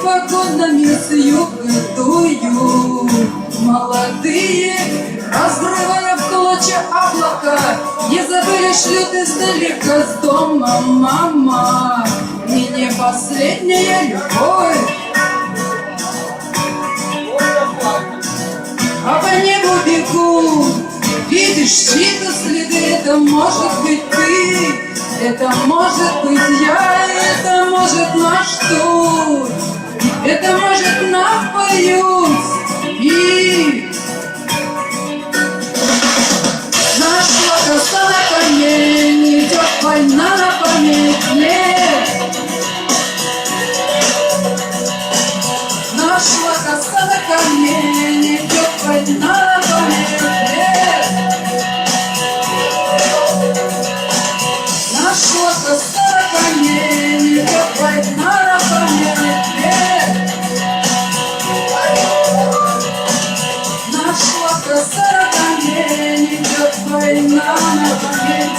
погодами с юга дуют. Молодые, разрывая в клочья облака, не забыли, шлют издалека с дома мама. И не последняя любовь, а по небу бегут. Видишь чьи-то следы, это может быть ты, это может быть я, это может наш тур, это может нам поют. И нашла коса на камень, идет война на память. Нет, нашла коса на камень, идет война на память. Нет, нашла коса на камень, идет война на память. Нет, нашла коса на камень, идет война на память.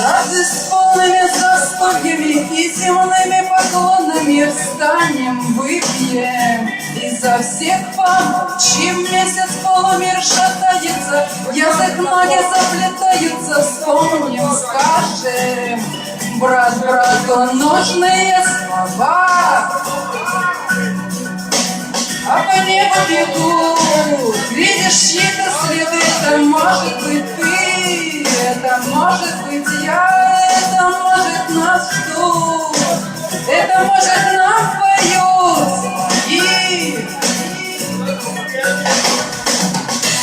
Разве с полными застольями и земными поклонами встанем, выпьем и за всех помолчим? Месяц полумир шатается, язык ноги заплетаются, вспомним, скажем брат брату нужные слова. А по небу бегут, видишь чьи-то следы, это может быть ты, это может быть я, это может нас ждут, это может нам поют. И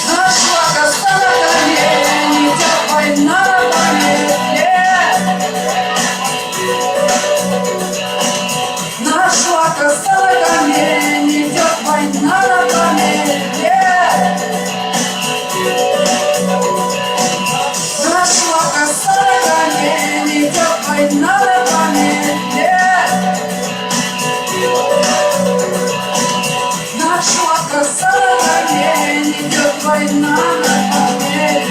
нашла коса на камень, идет война на память. Нашла коса на камень, идет война на память. Нашла коса на камень, идет война на память. Нашла коса на камень, идет война на память.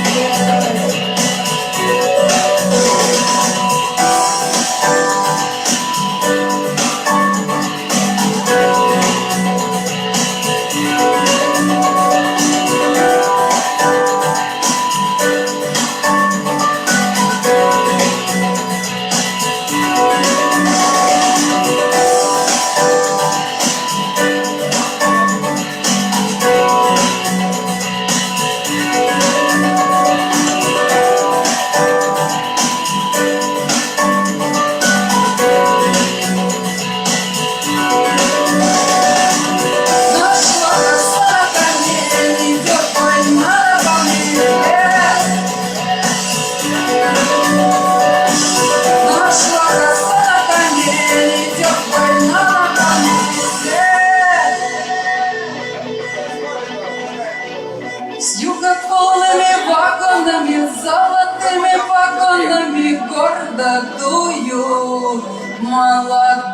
С юга полными вагонами, золотыми погонами гордо дуют молодые.